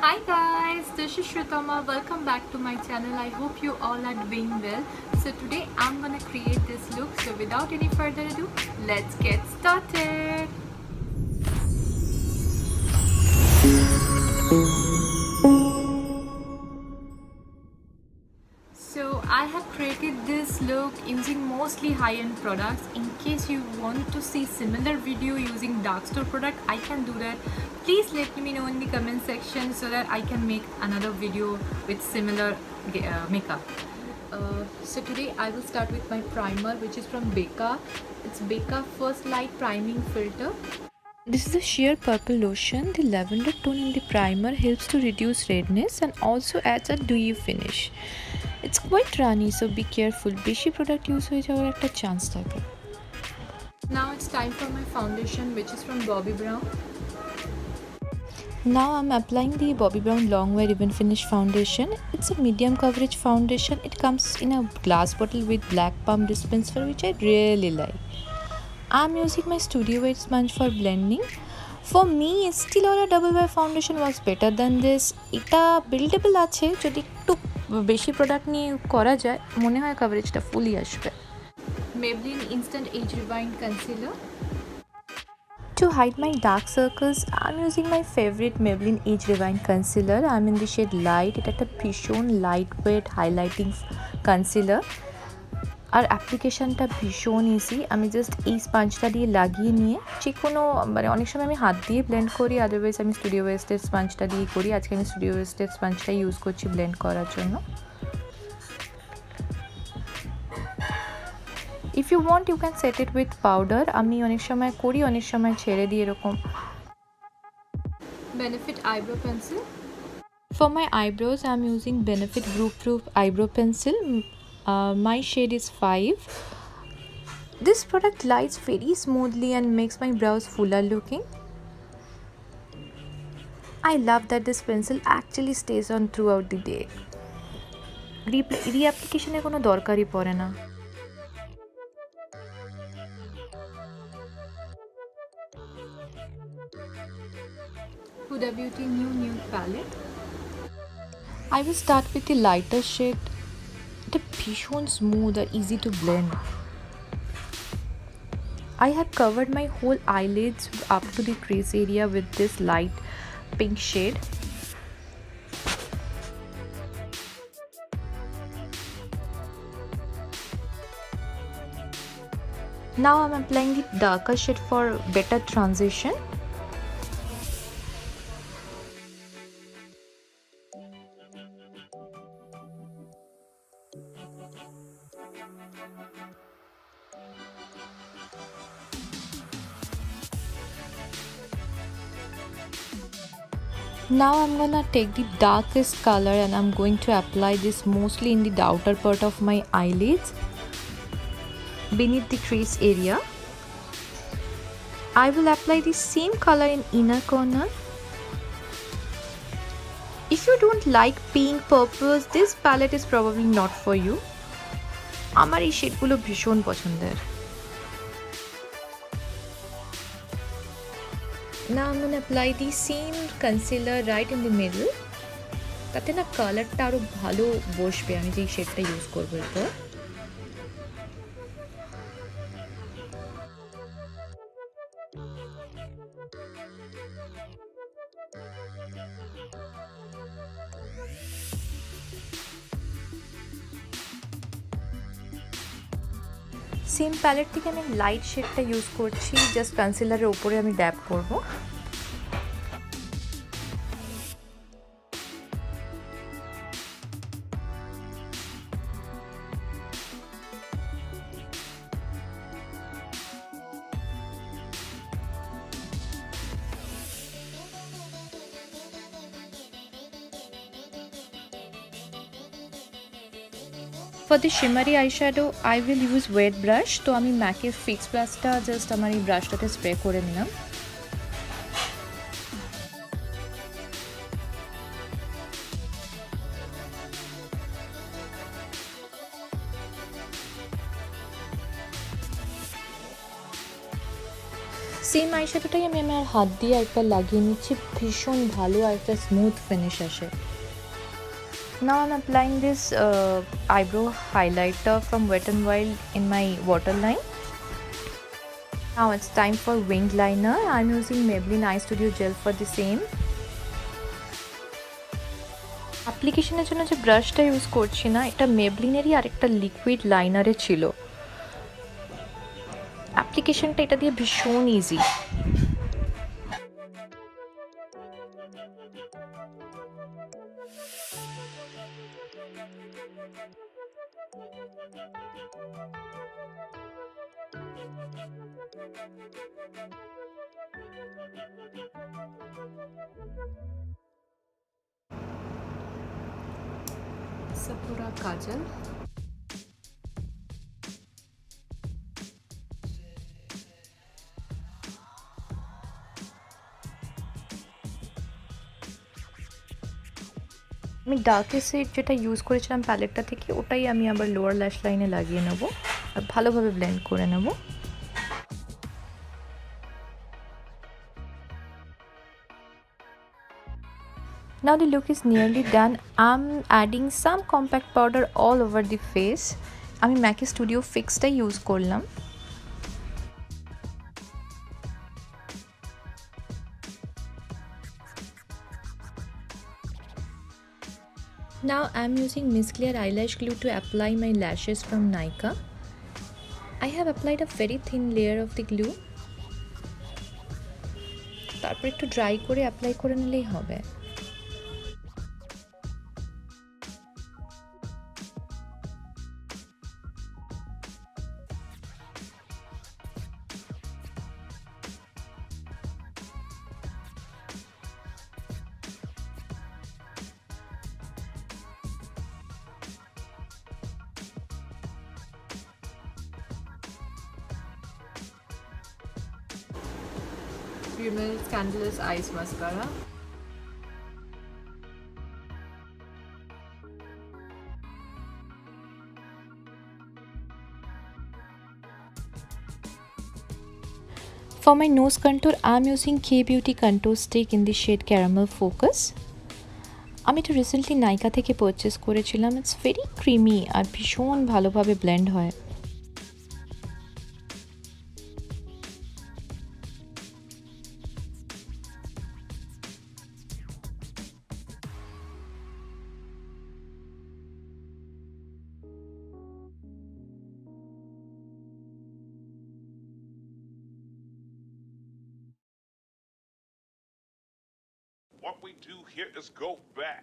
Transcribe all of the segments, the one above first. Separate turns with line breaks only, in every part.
Hi guys, this is Sritama. Welcome back to my channel. I hope you all are doing well. So today I'm gonna create this look. So without any further ado, let's get started. So I have created this look using mostly high-end products. In case you want to see similar video using dark store product, I can do that. Please let me know in the comment section so that I can make another video with similar makeup. So today I will start with my primer, which is from Becca. It's Becca First Light Priming Filter. This is a sheer purple lotion. The lavender tone in the primer helps to reduce redness and also adds a dewy finish. It's quite runny, so be careful. বেশি product use হয়ে যাওয়ার একটা chance থাকে. Now it's time for my foundation, which is from Bobbi Brown. Now I'm applying the Bobbi Brown Long Wear Even Finish foundation. It's a medium coverage foundation. It comes in a glass bottle with black palm dispenser, which I really like. I'm using my studio weight sponge for blending. For me, Estee Lauder Double Wear foundation was better than this. এটা buildable আছে, যদি একটু বেশি product নিয়ে করা যায় মনে হয় কভারেজটা ফুলি আসবে. Maybelline Instant Age Rewind Concealer. To hide my dark circles, I'm using my favorite Maybelline Age Rewind Concealer. I'm in the shade Light. এটা একটা ভীষণ lightweight highlighting concealer. আর অ্যাপ্লিকেশানটা ভীষণ ইজি. আমি জাস্ট এই স্পঞ্জটা দিয়ে লাগিয়ে নিয়ে যে কোনো মানে অনেক সময় আমি হাত দিয়ে ব্লেন্ড করি, আদারওয়াইজ আমি স্টুডিও ওয়েস্টেড স্পঞ্জটা দিয়ে করি. আজকে আমি স্টুডিও ওয়েস্টেড স্পঞ্জটা ইউজ করছি ব্লেন্ড করার জন্য. If you want you can set it with powder. আমি অনেক সময় করি, অনেক সময় ছেড়ে দিই এরকম. Benefit eyebrow pencil. For my eyebrows, I'm using Benefit Groove Proof eyebrow pencil. My shade is 5. This product lights very smoothly and makes my brows fuller looking. I love that this pencil actually stays on throughout the day. Reapplication এর কোনো দরকারই পড়ে না. Huda Beauty New Nude Palette. I will start with the lighter shade. It's ভীষণ smooth and easy to blend. I have covered my whole eyelids up to the crease area with this light pink shade. Now I'm applying the darker shade for better transition. Now I'm gonna take the darkest color and I'm going to apply this mostly in the outer part of my eyelids beneath the crease area. I will apply the same color in inner corner. If you don't like pink purples, this palette is probably not for you. আমার এই শেডগুলো ভীষণ পছন্দের. Now I'm gonna apply the same concealer right in the middle. তাতে না কালারটা আরো ভালো বসবে আমি যেই শেডটা ইউজ করব এরপর. সেম প্যালেট থেকে আমি লাইট শেডটা ইউজ করছি, জাস্ট কনসিলারের উপরে আমি ড্যাব করব. For the shimmery eyeshadow, I will use wet brush. তো আমি ম্যাকের ফিক্স ব্রাশটা জাস্ট আমার এই ব্রাশটাতে স্প্রে করে নিলাম. সেম আইশ্যাডোটাই আমি আমার হাত দিয়ে একটা লাগিয়ে নিচ্ছি, ভীষণ ভালো আর একটা স্মুথ ফিনিশ আসে। Now I'm applying this eyebrow highlighter from Wet n Wild in my waterline. Now it's time for winged liner. I'm using Maybelline Eyestudio gel for the same. অ্যাপ্লিকেশনের জন্য যে ব্রাশটা ইউজ করছি না, এটা মেবলিনেরই আরেকটা লিকুইড লাইনারে ছিল। অ্যাপ্লিকেশনটা এটা দিয়ে ভীষণ ইজি। सपूरा काजल, আমি ডার্কেস্ট শেড যেটা ইউজ করেছিলাম প্যালেটটা থেকে, ওটাই আমি আবার লোয়ার ল্যাশ লাইনে লাগিয়ে নেব আর ভালোভাবে ব্লেন্ড করে নেব। Now the look is nearly done. I'm adding some compact powder all over the face. আমি ম্যাকি স্টুডিও ফিক্সটাই ইউজ করলাম। Now I'm using Miss Claire Eyelash glue to apply my lashes from nykaa. I have applied a very thin layer of the glue. তারপর একটু dry করে apply করে নিলেই হবে। London Scandaleyes Eyes Mascara. For my nose contour, I'm using K Beauty contour stick in the shade Caramel Focus. আমি এটা recently নাইকা থেকে purchase করেছিলাম। ইটস ভেরি ক্রিমি আর ভীষণ ভালোভাবে ব্লেন্ড হয়।
What we do here is go back.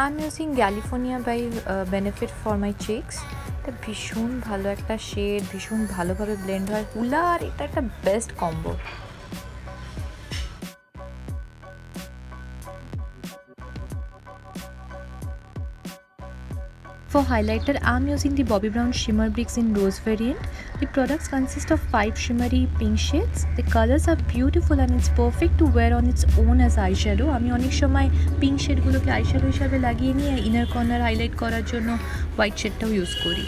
I'm using Galifornia Benefit for my cheeks. এটা ভীষণ ভালো একটা শেড, ভীষণ ভালোভাবে ব্লেন্ড হয়। হুলা আর এটা একটা best combo. For highlighter, I'm using the BrownShimmer bricks in rose variant. The products consist of 5 shimmery pink shades. The colors are beautiful and it's perfect to wear on its own as eyeshadow. আমি অনেক সময় pink শেডগুলোকে eyeshadow হিসাবে লাগিয়ে নিয়ে inner corner highlight করার জন্য white শেডটাও use করি।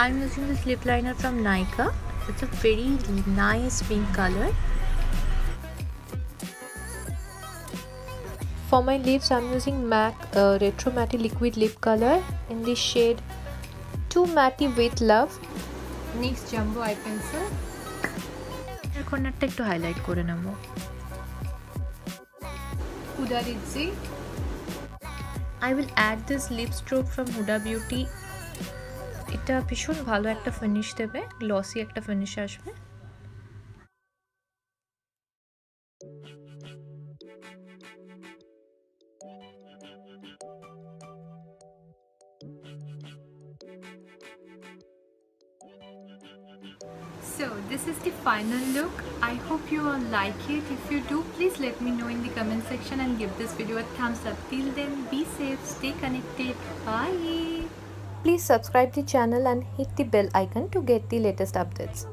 I'm using this lip liner from nykaa. It's a very nice pink color. For my lips, I'm using MAC Retro Matte Liquid Lip Color in the shade Too Matte with Love. Next, Jumbo Eye Pencil. এর কর্নারটা একটু highlight করে নেব। Huda Ritzy. I will add this lip strobe from Huda Beauty. এটা ভীষণ ভালো একটা finish দেবে, glossy একটা ফিনিশ আসবে। So this is the final look. I hope you all like it. If you do, please let me know in the comment section and give this video a thumbs up. Till then, be safe, stay connected. Bye. Please subscribe the channel and hit the bell icon to get the latest updates.